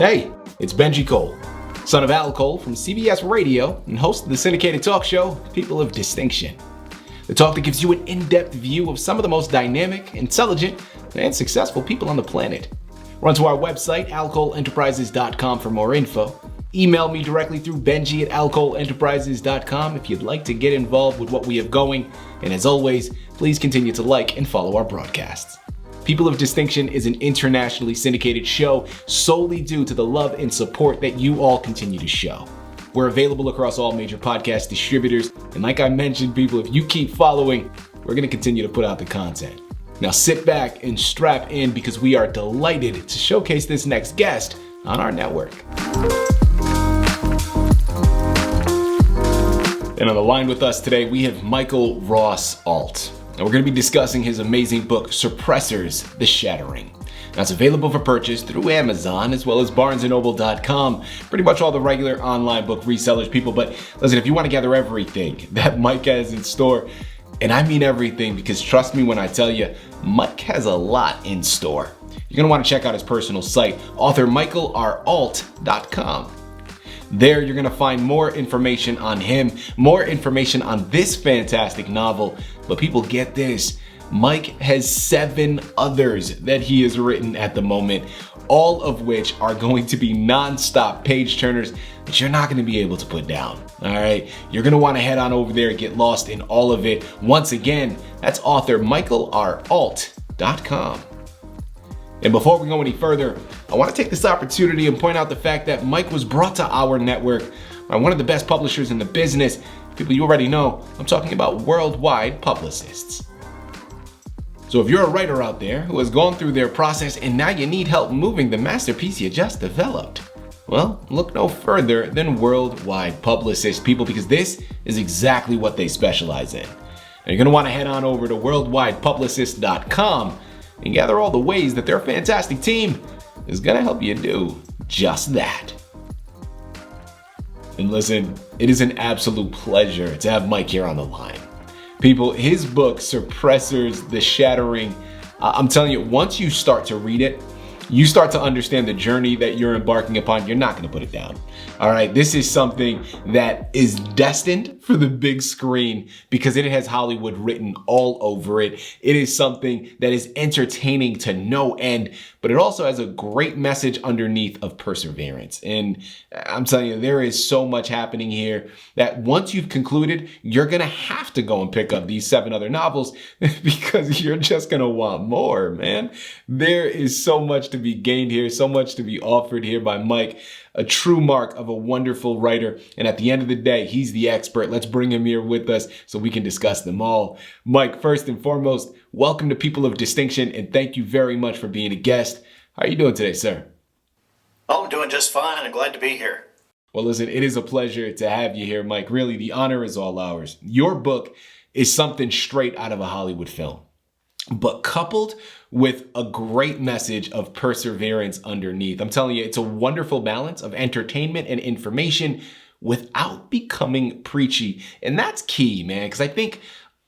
Hey, it's Bengie Cole, son of Al Cole from CBS Radio and host of the syndicated talk show, People of Distinction. The talk that gives you an in-depth view of some of the most dynamic, intelligent, and successful people on the planet. Run to our website, alcoleenterprises.com for more info. Email me directly through Bengie at alcoleenterprises.com if you'd like to get involved with what we have going. And as always, please continue to like and follow our broadcasts. People of Distinction is an internationally syndicated show solely due to the love and support that you all continue to show. We're available across all major podcast distributors. And like I mentioned, people, if you keep following, we're going to continue to put out the content. Now sit back and strap in because we are delighted to showcase this next guest on our network. And on the line with us today, we have Michael Ross Alt. And we're going to be discussing his amazing book, Suppressors, The Shattering. Now, it's available for purchase through Amazon as well as barnesandnoble.com. Pretty much all the regular online book resellers, people. But listen, if you want to gather everything that Mike has in store, and I mean everything, because trust me when I tell you, Mike has a lot in store. You're going to want to check out his personal site, authormichaelralt.com. There, you're going to find more information on him, more information on this fantastic novel. But people, get this. Mike has 7 others that he has written at the moment, all of which are going to be non-stop page turners that you're not going to be able to put down. All right. You're going to want to head on over there and get lost in all of it. Once again, that's authormichaelralt.com. And before we go any further, I want to take this opportunity and point out the fact that Mike was brought to our network by one of the best publishers in the business. People you already know, I'm talking about Worldwide Publicists. So if you're a writer out there who has gone through their process and now you need help moving the masterpiece you just developed, well, look no further than Worldwide Publicists, people, because this is exactly what they specialize in. And you're going to want to head on over to worldwidepublicist.com and gather all the ways that their fantastic team is going to help you do just that. And listen, it is an absolute pleasure to have Mike here on the line. People, his book, Suppressors, The Shattering, I'm telling you, once you start to read it, you start to understand the journey that you're embarking upon. You're not going to put it down. All right. This is something that is destined for the big screen because it has Hollywood written all over it. It is something that is entertaining to no end, but it also has a great message underneath of perseverance. And I'm telling you, there is so much happening here that once you've concluded, you're going to have to go and pick up these 7 other novels because you're just going to want more, man. There is so much to be gained here, so much to be offered here by Mike, a true mark of a wonderful writer. And at the end of the day, he's the expert. Let's bring him here with us so we can discuss them all. Mike, first and foremost, welcome to People of Distinction, and thank you very much for being a guest. How are you doing today, sir? Oh, I'm doing just fine. I'm glad to be here. Well, listen, it is a pleasure to have you here, Mike. Really, the honor is all ours. Your book is something straight out of a Hollywood film, but coupled with a great message of perseverance underneath. I'm telling you, it's a wonderful balance of entertainment and information without becoming preachy. And that's key, man, because I think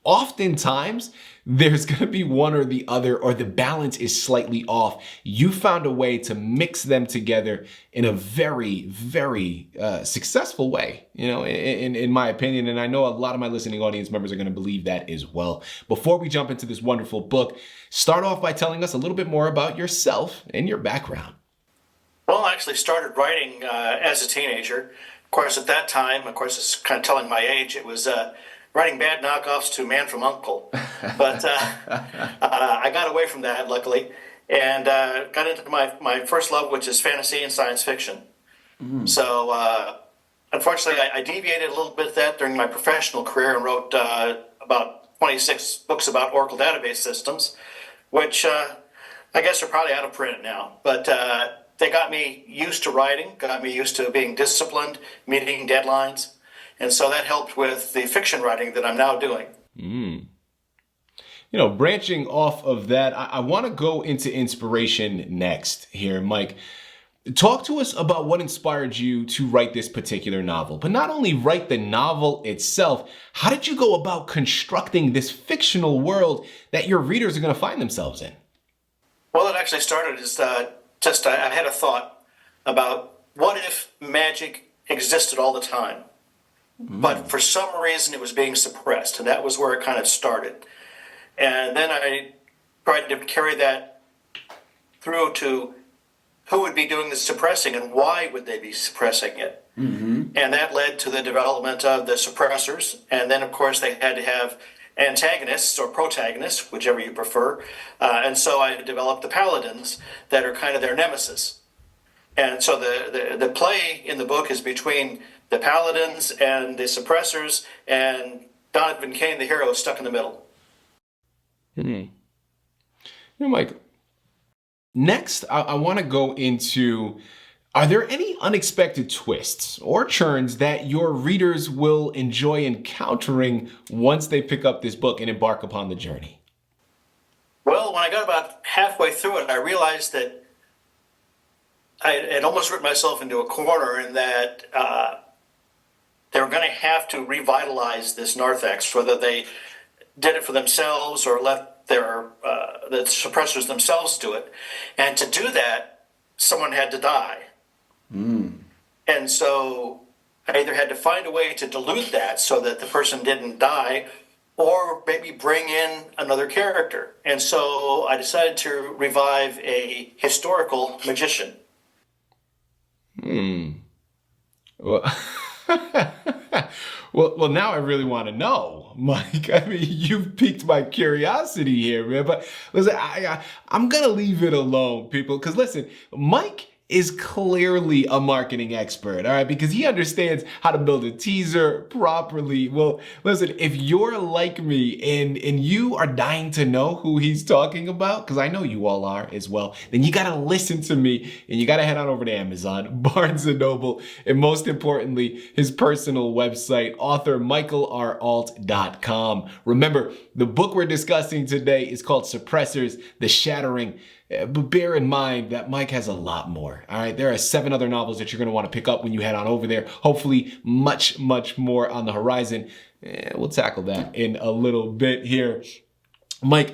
oftentimes there's going to be one or the other, or the balance is slightly off. You found a way to mix them together in a very, very successful way, you know, in my opinion. And I know a lot of my listening audience members are going to believe that as well. Before we jump into this wonderful book, start off by telling us a little bit more about yourself and your background. Well, I actually started writing as a teenager. Of course, at that time, it's kind of telling my age, it was writing bad knockoffs to Man from U.N.C.L.E. But I got away from that, luckily, and got into my first love, which is fantasy and science fiction. So, unfortunately, I deviated a little bit that during my professional career and wrote about 26 books about Oracle database systems, which I guess are probably out of print now. But they got me used to writing, got me used to being disciplined, meeting deadlines. And so that helped with the fiction writing that I'm now doing. You know, branching off of that, I want to go into inspiration next here, Mike. Talk to us about what inspired you to write this particular novel, but not only write the novel itself, how did you go about constructing this fictional world that your readers are going to find themselves in? Well, it actually started as I had a thought about what if magic existed all the time, but for some reason it was being suppressed, and that was where it kind of started. And then I tried to carry that through to who would be doing the suppressing and why would they be suppressing it. And that led to the development of the suppressors. And then, of course, they had to have antagonists or protagonists, whichever you prefer. And so I developed the paladins that are kind of their nemesis. And so the play in the book is between the paladins and the suppressors, and Donovan Kane, the hero, is stuck in the middle. You know, Mike, next I want to go into, are there any unexpected twists or turns that your readers will enjoy encountering once they pick up this book and embark upon the journey? Well, when I got about halfway through it, I realized that I had almost written myself into a corner, in that they were going to have to revitalize this Narthex, whether they did it for themselves or let the suppressors themselves do it. And to do that, someone had to die. And so I either had to find a way to dilute that so that the person didn't die, or maybe bring in another character. And so I decided to revive a historical magician. Well, well, now I really want to know, Mike. I mean, you've piqued my curiosity here, man. But listen, I'm going to leave it alone, people. Because listen, Mike is clearly a marketing expert, all right? Because he understands how to build a teaser properly. Well, listen, if you're like me and you are dying to know who he's talking about, because I know you all are as well, then you got to listen to me, and you got to head on over to Amazon, Barnes & Noble, and most importantly, his personal website, authormichaelralt.com. Remember, the book we're discussing today is called Suppressors, The Shattering. But bear in mind that Mike has a lot more. All right, there are 7 other novels that you're going to want to pick up when you head on over there. Hopefully, much more on the horizon. We'll tackle that in a little bit here. Mike,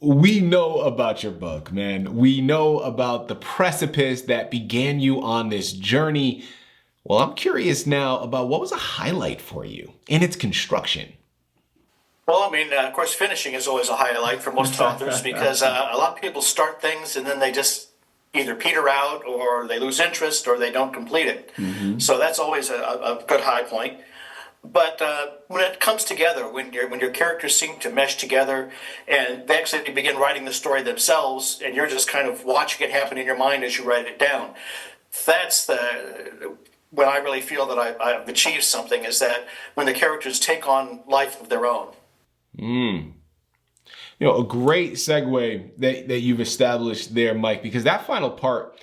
we know about your book, man. We know about the precipice that began you on this journey. Well, I'm curious now about what was a highlight for you in its construction. Well, I mean, of course, finishing is always a highlight for most authors, because a lot of people start things and then they just either peter out, or they lose interest, or they don't complete it. So that's always a good high point. But when it comes together, when your characters seem to mesh together and they actually begin writing the story themselves, and you're just kind of watching it happen in your mind as you write it down, that's when I really feel that I've achieved something, is that when the characters take on life of their own. You know, a great segue that you've established there, Mike, because that final part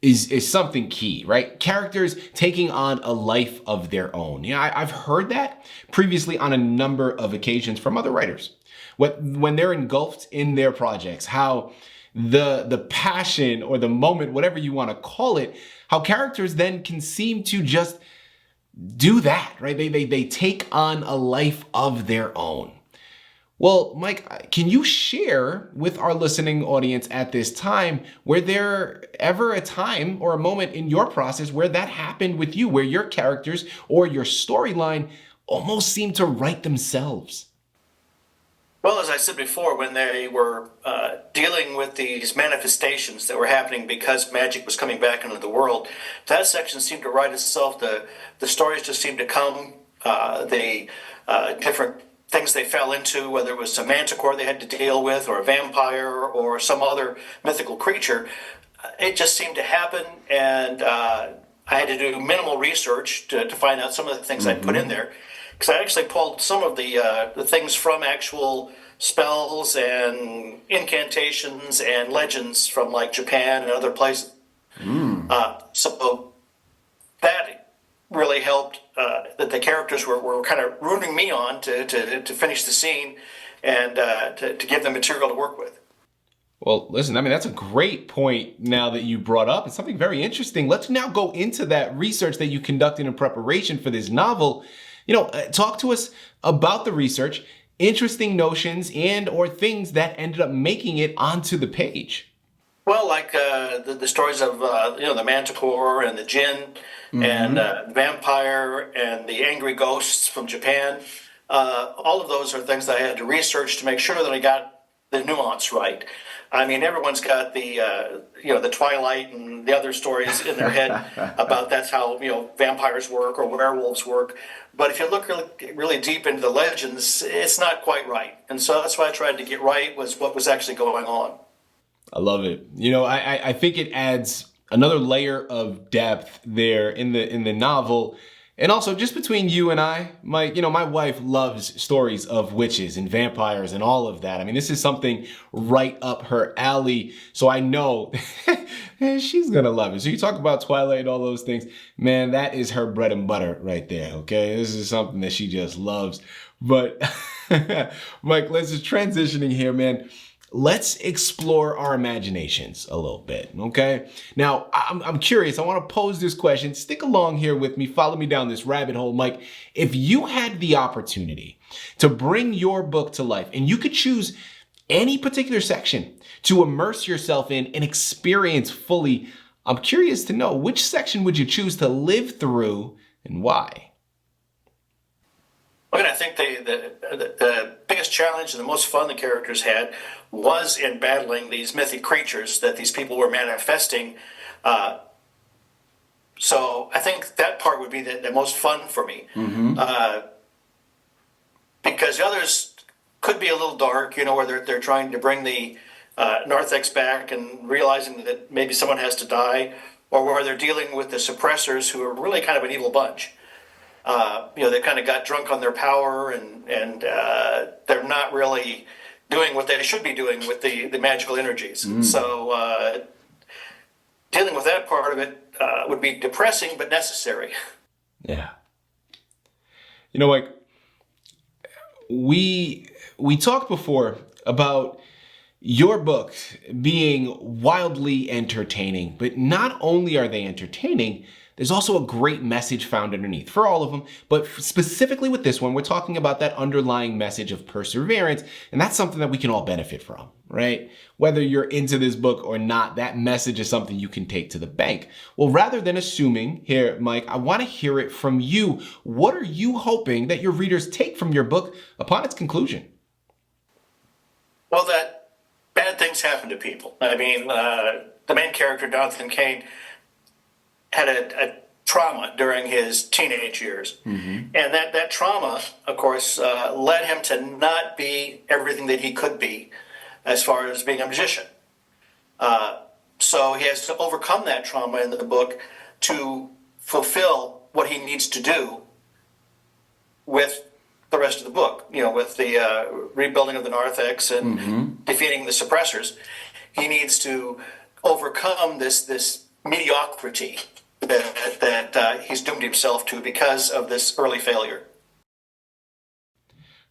is something key, right? Characters taking on a life of their own. You know, I've heard that previously on a number of occasions from other writers. When they're engulfed in their projects, how the passion or the moment, whatever you want to call it, how characters then can seem to just do that, right? They take on a life of their own. Well, Mike, can you share with our listening audience at this time, were there ever a time or a moment in your process where that happened with you, where your characters or your storyline almost seemed to write themselves? Well, as I said before, when they were dealing with these manifestations that were happening because magic was coming back into the world, that section seemed to write itself. The stories just seemed to come, the different things they fell into, whether it was a manticore they had to deal with, or a vampire, or some other mythical creature. It just seemed to happen, and I had to do minimal research to find out some of the things I'd put in there, because I actually pulled some of the things from actual spells and incantations and legends from like Japan and other places. So that really helped, that the characters were kind of rooting me on to finish the scene and to give them material to work with. Well, listen, I mean, that's a great point now that you brought up. It's something very interesting. Let's now go into that research that you conducted in preparation for this novel. You know, talk to us about the research, interesting notions, and or things that ended up making it onto the page. Well, like the stories of the Manticore and the Jinn and vampire and the angry ghosts from Japan. All of those are things that I had to research to make sure that I got the nuance right. I mean, everyone's got the Twilight and the other stories in their head about that's how vampires work or werewolves work. But if you look really deep into the legends, it's not quite right. And so that's what I tried to get right was what was actually going on. I love it. I think it adds another layer of depth there in the novel. And also just between you and I, my wife loves stories of witches and vampires and all of that. I mean, this is something right up her alley. So I know she's going to love it. So you talk about Twilight and all those things, man, that is her bread and butter right there. Okay. This is something that she just loves. But Mike, let's just transitioning here, man. Let's explore our imaginations a little bit, okay? Now, I'm curious. I want to pose this question. Stick along here with me. Follow me down this rabbit hole, Mike. If you had the opportunity to bring your book to life and you could choose any particular section to immerse yourself in and experience fully, I'm curious to know which section would you choose to live through and why? Well, I think the biggest challenge and the most fun the characters had was in battling these mythic creatures that these people were manifesting. So I think that part would be the most fun for me. Because the others could be a little dark, where they're trying to bring the Narthex back and realizing that maybe someone has to die, or where they're dealing with the Suppressors, who are really kind of an evil bunch. They kind of got drunk on their power, and they're not really doing what they should be doing with the magical energies. So dealing with that part of it would be depressing but necessary. Yeah. Like we talked before about your books being wildly entertaining, but not only are they entertaining, there's also a great message found underneath for all of them. But specifically with this one, we're talking about that underlying message of perseverance. And that's something that we can all benefit from, right? Whether you're into this book or not, that message is something you can take to the bank. Well, rather than assuming here, Mike, I want to hear it from you. What are you hoping that your readers take from your book upon its conclusion? Well, that bad things happen to people. I mean, the main character, Jonathan Kane, had a trauma during his teenage years. And that trauma, of course, led him to not be everything that he could be as far as being a magician. So he has to overcome that trauma in the book to fulfill what he needs to do with the rest of the book, with the rebuilding of the Narthex and defeating the Suppressors. He needs to overcome this mediocrity that he's doomed himself to because of this early failure.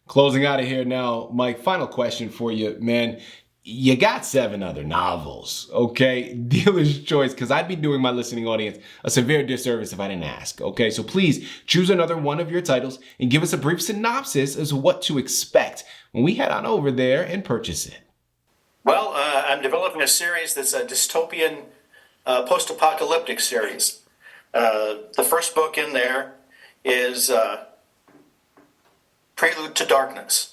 Closing out of here now, Mike, final question for you, man. You got 7 other novels, okay? Dealer's choice, because I'd be doing my listening audience a severe disservice if I didn't ask, okay? So please choose another one of your titles and give us a brief synopsis as to what to expect when we head on over there and purchase it. Well, I'm developing a series that's a dystopian post-apocalyptic series. The first book in there is Prelude to Darkness.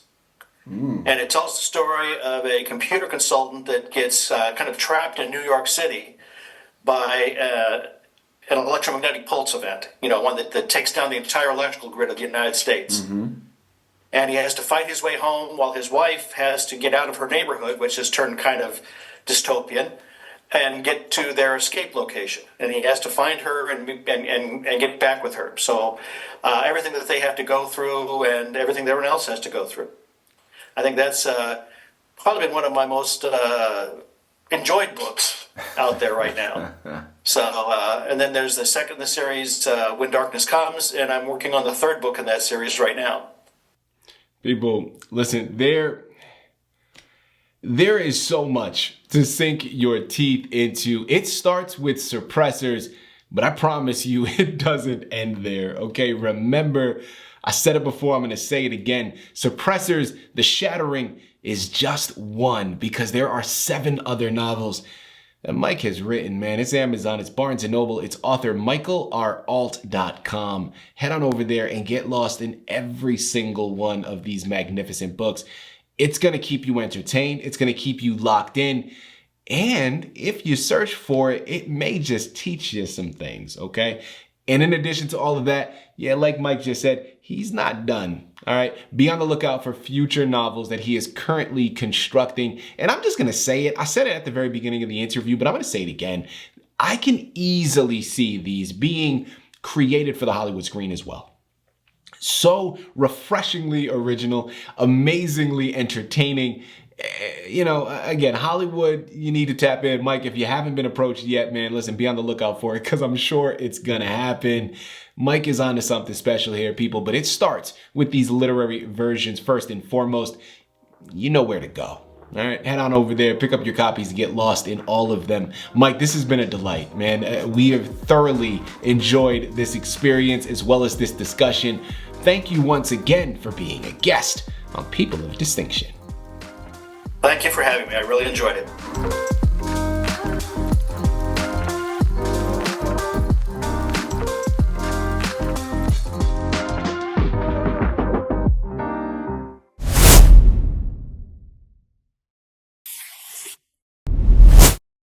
And it tells the story of a computer consultant that gets kind of trapped in New York City by an electromagnetic pulse event, one that takes down the entire electrical grid of the United States. And he has to fight his way home while his wife has to get out of her neighborhood, which has turned kind of dystopian, and get to their escape location. And he has to find her and get back with her. So everything that they have to go through and everything that everyone else has to go through. I think that's probably been one of my most enjoyed books out there right now. So, and then there's the second in the series, When Darkness Comes, and I'm working on the third book in that series right now. People, listen, there is so much to sink your teeth into. It starts with Suppressors, but I promise you it doesn't end there, okay? Remember, I said it before, I'm going to say it again. Suppressors, the Shattering is just one because there are 7 other novels that Mike has written, man. It's Amazon, it's Barnes & Noble, it's author michaelralt.com. Head on over there and get lost in every single one of these magnificent books. It's going to keep you entertained. It's going to keep you locked in. And if you search for it, it may just teach you some things, okay? And in addition to all of that, yeah, like Mike just said, he's not done. All right. Be on the lookout for future novels that he is currently constructing. And I'm just going to say it. I said it at the very beginning of the interview, but I'm going to say it again. I can easily see these being created for the Hollywood screen as well. So refreshingly original, amazingly entertaining. You know, again, Hollywood, you need to tap in. Mike, if you haven't been approached yet, man, listen, be on the lookout for it because I'm sure it's going to happen. Mike is onto something special here, people, but it starts with these literary versions first and foremost. You know where to go. All right, head on over there, pick up your copies and get lost in all of them. Mike, this has been a delight, man. We have thoroughly enjoyed this experience as well as this discussion. Thank you once again for being a guest on People of Distinction. Thank you for having me. I really enjoyed it.